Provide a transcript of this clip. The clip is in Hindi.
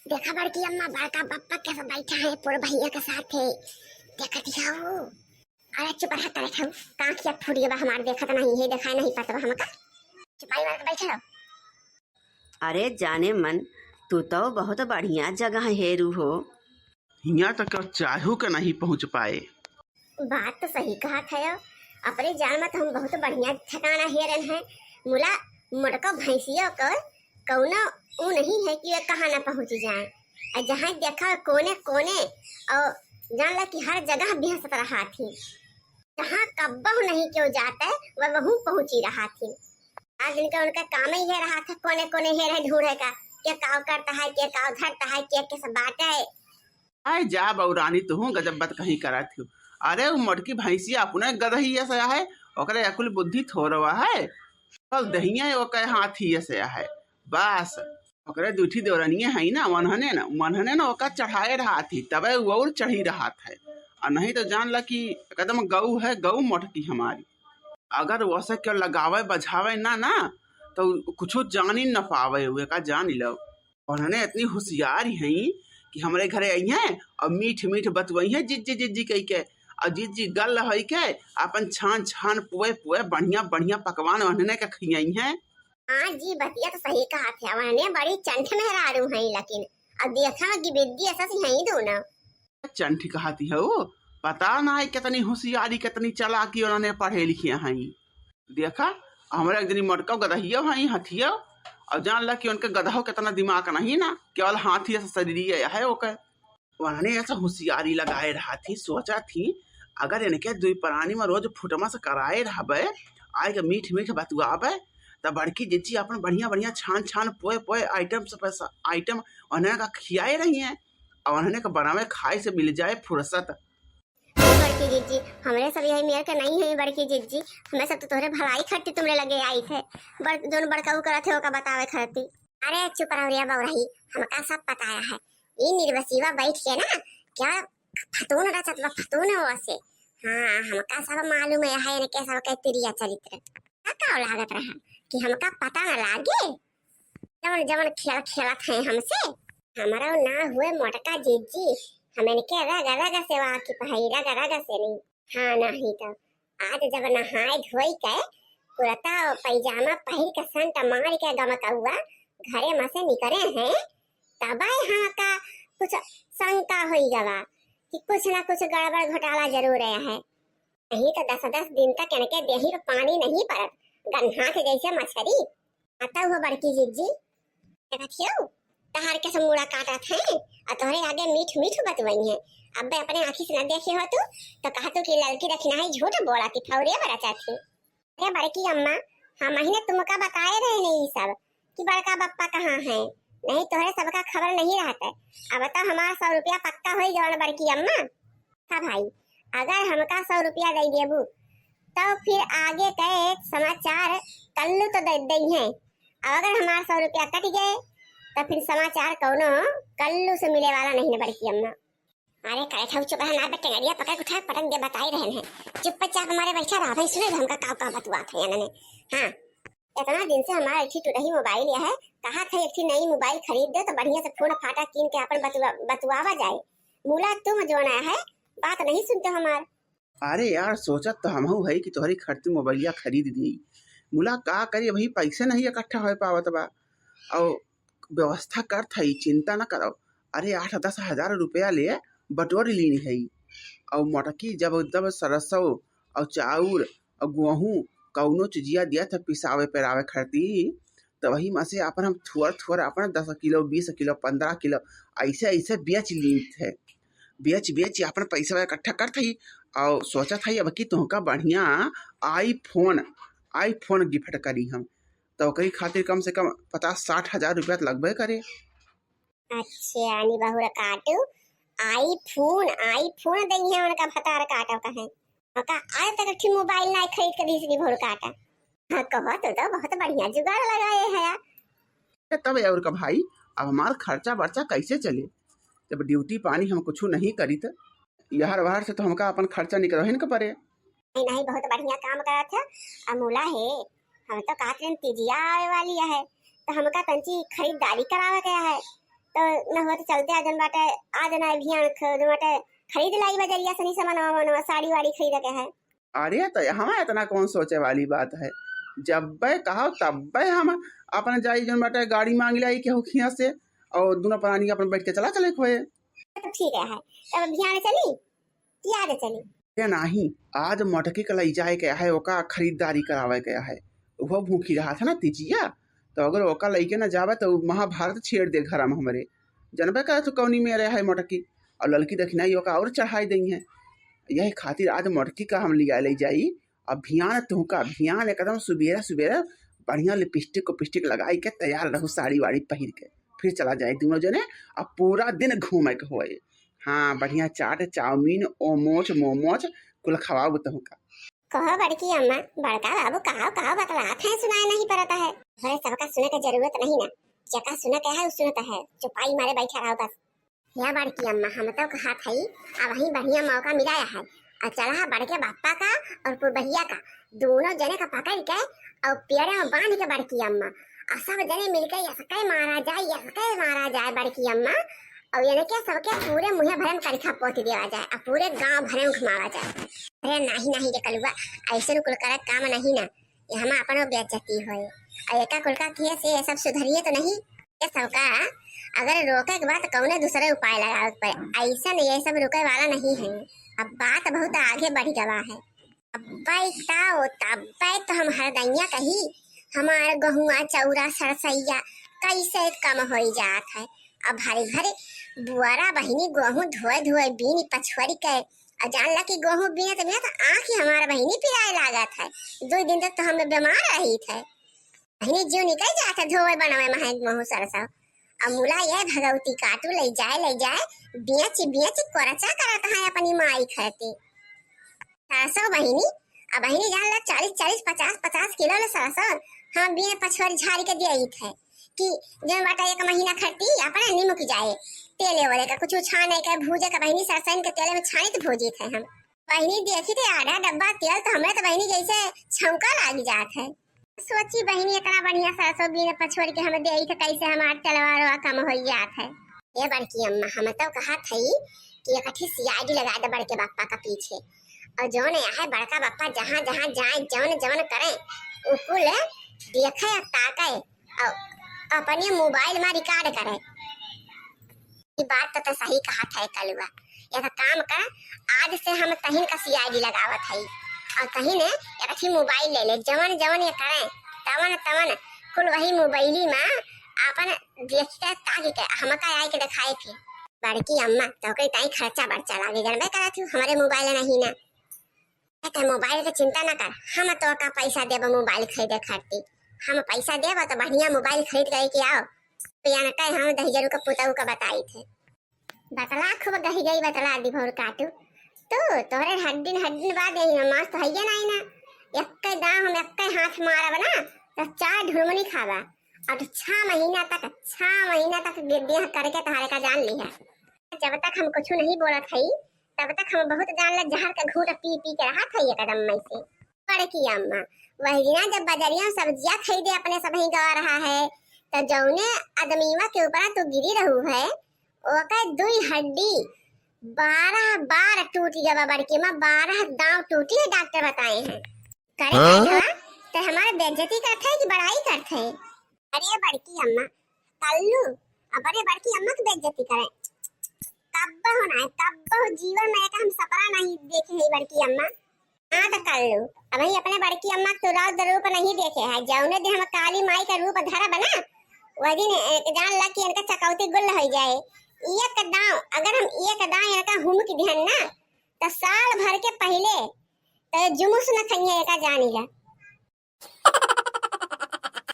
देखा बड़की अम्मा बड़का पप्पा कैसे बैठा है पूरे भैया के साथ है। देखा दिखाओ। अरे चुप रहा करे खाऊ कहाँ किया फूटी बा हमारे देखा तो नहीं है देखा नहीं पता हमका चुपाई मार के बैठे रहो। अरे जाने मन तू तो बहुत बढ़िया जगह हेरू हो। यहाँ तक चाहू के नहीं पहुँच पाए। बात तो सही कहा था अपने जान में तो हम बहुत बढ़िया ठिकाना हेरन है। मुला मुड़को भैंसियों को कौनो वो नहीं है कि वे कहाँ न पहुँच जाए। और जहाँ देखा कोने कोने और जान ला कि हर जगह बेहसत रहा थी। जहाँ कब्बहू नहीं क्यों जाता है वह वहू पहुँच ही रहा थी। आज इनका उनका काम ही है रहा था कोने कोने हे रहे ढूंढे का क्या काव करता है क्या काव धरता है क्या कैसे बाटा है। आए जा बउरानी तू गजब बात कहीं करा थी। अरे वो मटकी भैंसिया अपने गदही ऐसा है ओकरे अकुल बुद्धि थोड़वा है कल दहिया ओके हाथी ऐसे है बस ओकरे दूठी दौरनिए है ना मनहने ना ओका चढ़ाए रहा थी तबे वो और चढ़ी रहा था। और नहीं तो जान ला कि एकदम गऊ है गऊ मटकी हमारी। अगर वैसे क्यों लगावे बझावे ना तो कुछ जान ही न पावे हुए का जान लो। उन्होंने इतनी होशियार है कि हमारे घरे आई हैं और मीठ मीठ बतवई है जिज्जी कही के और जिज्जी गल है के अपन छान छान पुए पुए बढ़िया बढ़िया पकवान उन्होंने के खियाई हैं। हाँ जी बतिया तो सही कहा थे उन्होंने बड़ी चंठ मेहरारू है लेकिन अब देखा कि विद्या ऐसा सी है दोनों चंठी कहती है वो पता ना है कितनी होशियारी कितनी चालाकी उन्होंने पढ़े लिखे हैं। देखा हमारे एक दिन मटका गदहियो है हथियो और जान ला कि उनके गदहो कितना दिमाग नहीं ना केवल हाथी ऐसा शरीर है ओके। उन्होंने ऐसा होशियारी लगाए रहा थी सोचा थी अगर इनके दुई प्राणी में रोज फुटमा से कराए रहबे आए के मीठ मीठ बतुआबे तब बड़की जिज्जी अपन बढ़िया बढ़िया छान छान पोए पोए आइटम से पैसा आइटम उन्होंने का खियाए रही हैं और उन्होंने का बनावे खाए से मिल जाए फुर्सत। बड़की जिज्जी हमरे सब यही मेयर के नहीं है बड़की जिज्जी हमें सब तो तोहरे भलाई खट्टी तुमरे लगे आई थे दोनों बड़का करा थे ओका बतावे खरती। अरे चुप रहो रे बौराही हमका सब पताया है ये निर्वसीवा बैठ के ना क्या फतून रचत व फतून हो से। हाँ हमका सब मालूम है ने कैसा के तिरिया चरित्र का लागत रहा कि हमका पता न लागे जवन जवन खेल खेलत है हमसे हमारा ना हुए मोटका जिज्जी हमें के रग रग सेवा की पहाई रग रग से नहीं। हाँ नहीं तो आज जब नहाए धोई के कुर्ता और पैजामा पहन के संत मार के गमका हुआ घरे में से निकले हैं तब यहाँ का कुछ शंका हुई गवा कि कुछ ना कुछ गड़बड़ घोटाला जरूर है। नहीं तो 10-10 दिन तक इनके देही पे पानी नहीं पड़त गन्हा के जैसे मछली आता हुआ बड़की जिज्जी देखियो तहार के समूड़ा काटा थे और तोहरे आगे मीठ मीठ बतवई है। अब अपने आँखी से न देखे हो तो कहा तो कि लड़की रखना है झूठ बोला कि फौरे बड़ा चाहती। अरे बड़की अम्मा हम ही ने तुमका बताए रहे नहीं सब कि बड़का बप्पा कहाँ है नहीं तोहरे सबका खबर नहीं रहता। अब तो हमारा 100 रुपया पक्का हो जाओ बड़की अम्मा। हाँ भाई अगर हमका 100 रुपया दे देबू तो फिर आगे के समाचार कल्लू तो दे है और अगर हमारा 100 रुपया कट गए तो फिर समाचार कौनो कल्लू से मिले वाला नहीं है बड़की अम्मा। अरे करे था चुप रहा ना बेटे गड़िया पकड़ उठा पटक दे बताई रहे हैं चुपचाप हमारे बैठा रहा भाई सुने हमका का बतवा था यानी। हाँ इतना दिन से हमारा एक टूटही मोबाइल है कहा था एक नई मोबाइल खरीद दे तो बढ़िया से फोन फाटा कीन के अपन बतुआवा जाए मूला तुम जो ना है बात नहीं सुनते हमार। अरे यार सोचत तो हम है कि तुम्हारी खर्ची मोबाइलिया खरीद दी मूला का करिए भाई पैसे नहीं इकट्ठा हो पावत बा और व्यवस्था कर थी चिंता न करो। अरे 8-10 हजार रुपया ले बटोर लीनी है और मटकी जब जब सरसों और चाउर और गेहूँ कौनो चीजिया दिया था पिसावे पेरावे खरती तो वही में से अपन हम थोड़ा अपन 10 किलो 20 किलो 15 किलो ऐसे ऐसे बेच ली थे बेच अपन पैसा इकट्ठा कर थी और सोचा था अब कि तुमका बढ़िया आईफोन गिफ्ट करी हम तो कई खातिर कम से कम 50-60 हजार रुपया लगभग करे। अच्छा यानी बहुरा काटू आईफोन दई है उनका भतार काटा का है मका आज तक अच्छी मोबाइल ना खरीद के दूसरी भोर काटा। हाँ कहो तो बहुत बढ़िया जुगाड़ लगाए है यार। तब और का भाई अब हमार खर्चा बर्चा कैसे चले जब ड्यूटी पानी हम कुछ नहीं करी तो यहर वहर से तो हमका अपन खर्चा निकल न पड़े। नहीं बहुत बढ़िया काम करा था अमूला है हम तो कहते हैं तिजिया आने वाली है तो हमका तंची खरीदारी करावा गया है तो न हो तो चलते आ जन बाटे आ जना अभियान खरीद बाटे खरीद लाई बजरिया सनी सामान वामान साड़ी वाड़ी खरीद के है। अरे तो हमें इतना कौन सोचे वाली बात है, जब कहा तब हम अपन जाई जन बाटे गाड़ी मांग लाई केहू खिया से और दोनों प्राणी अपन बैठ के चले खोए। तो ठीक है तब अभियान चली याद चली ये नहीं, आज मटकी के लई जाए के है, ओका खरीदारी करावे के है। वो भूखी रहा था ना तीजिया, तो अगर ओका लईके ना जावे तो महाभारत छेड़ दे घर में हमारे। जनबे का तो कौनी में रहा है मटकी और लड़की दक्षिणाई ओका और चढ़ाई दी है। यही खातिर आज मटकी का हम लिया ले जाई अभियान। तुमका अभियान एकदम सुबेरा सुबेरा बढ़िया लिपस्टिक उपिस्टिक लगाई के तैयार रहू, साड़ी वाड़ी पहन के फिर चला जाए दोनों जने अब पूरा दिन घूमे के होए। हाँ बढ़िया चाट चाउमीन ओमोच मोमोच कुल खवाओ तुमका। कहो बड़की अम्मा बड़का बाबू कहो कहो बतलात है सुनाई नहीं पड़ता है। थोड़े सबका सुने का जरूरत नहीं ना, जका सुने का है सुनता है, चुपाई मारे बैठा रहो बस। या बड़की अम्मा हम तो कहा था अब वही बढ़िया मौका मिलाया है और चला बड़के बापा का और पुरबहिया का दोनों जने का पकड़ के और पेड़े में बांध के बड़की अम्मा और सब जने मिलकर यसके मारा जाए बड़की अम्मा। और यानी क्या सबके पूरे मुँह भरम करिखा पोत दिया जाए और पूरे गांव भरम घुमावा जाए। अरे नहीं के कलुआ ऐसे कुल कर काम नहीं ना, ये हम अपन बेइज्जती होए और एका कुल का किए से सब सुधरिए तो नहीं। ये सबका अगर रोके के बाद कौने दूसरे उपाय लगावे पड़े, ऐसा नहीं ये सब रुके वाला नहीं है। अब बात बहुत आगे बढ़ गवा है। अब तो हम हरदैया कही हमारे गहुआ चौरा सरसैया कैसे कम हो जात है। अब भारी भारी बुआरा बहिनी गेहूं धोए धोए बीनी पछुआरी के और जान ला कि गेहूं बीने तो आँख ही हमारा बहिनी पिराए लागत है। 2 दिन तक तो हम बीमार रही थे, बहिनी जीव निकल जाता धोए बनावे महे गेहूं सरसों। अब मुला ये भगवती काटू ले जाए बेच कोरचा करत है अपनी माई खाती सरसों बहिनी। अब बहिनी जान ला 40 50 किलो ले सरसों हम बीने पछुआरी झाड़ी के दिए थे कि जन बाटा 1 महीना खर्ती अपना निमुक जाए तेले वाले का कुछ छाने का भूजे का बहिनी सरसों के तेले में छानी तो भूजी थे हम। बहिनी देखी थे आधा डब्बा तेल तो हमें तो बहिनी जैसे छौका लाग जात है। सोची बहिनी इतना बढ़िया सरसों बीने पछोड़ के हमें दे थे कैसे हमार तलवार कम हो जात है। ये बड़की अम्मा हम तो कहा थी कि इकट्ठी सीआईडी लगा दे बड़के बापा का पीछे और जौन है बड़का बापा जहाँ जहाँ जाए जौन करे उकुल देखे ताके और अपने मोबाइल में रिकॉर्ड करे। ये बात तो सही कहा था कलुआ। यह काम कर आज से हम तहिन का सीआईडी लगावत है और तहिन एक मोबाइल ले ले जवन ये करे तवन कुल वही मोबाइली में अपन देखते ताकि के हमका आए के दिखाए फिर। बड़की अम्मा तो कई ताई खर्चा बर्चा लागे जानबे करत हूं हमारे मोबाइल नहीं ना। तो मोबाइल के चिंता ना कर, हम तो का पैसा देब मोबाइल खरीदे खातिर। हम पैसा देब तो बढ़िया मोबाइल खरीद के आओ। पियान का हम दहिजरू का पुताऊ का बताई थे बतला खूब गही गई बतला दी भोर काटू तो तोरे हड्डी बाद मस्त है ना ना एक दाम हम एक हाथ मारा बना तो 4 ढुलमुनी खावा और 6 महीना तक देह करके तुम्हारे का जान लिया। जब तक हम कुछ नहीं बोला थी तब तक हम बहुत जान ल जहर का घूट पी के रहा था ये कदम में से। बड़की अम्मा वही दिना जब बाजारिया सब्जियां खरीदे अपने सब ही गवा रहा है तो जौने आदमीवा के ऊपर तो गिरी रहू है ओका 2 हड्डी 12 बार टूटी गवा। बड़की माँ 12 दांव टूटी है डॉक्टर बताए हैं। करे तो हमारे बेइज्जती करते है कि बड़ाई करते है। अरे बड़की अम्मा कल्लू अब अरे बड़की अम्मा की बेइज्जती करे कब होना है कब जीवन में एक हम सपना नहीं देखे है बड़की अम्मा। हाँ तो कल्लू अब ही अपने बड़की अम्मा तो रूप नहीं देखे है। जौने दिन हम काली माई का रूप धरा बना वही दिन जान लग कि इनका चकौती गुल हो जाए। एक दांव अगर हम एक दांव इनका हुम की ध्यान ना तो साल भर के पहले तो जुमुस न खइए का जानी ला।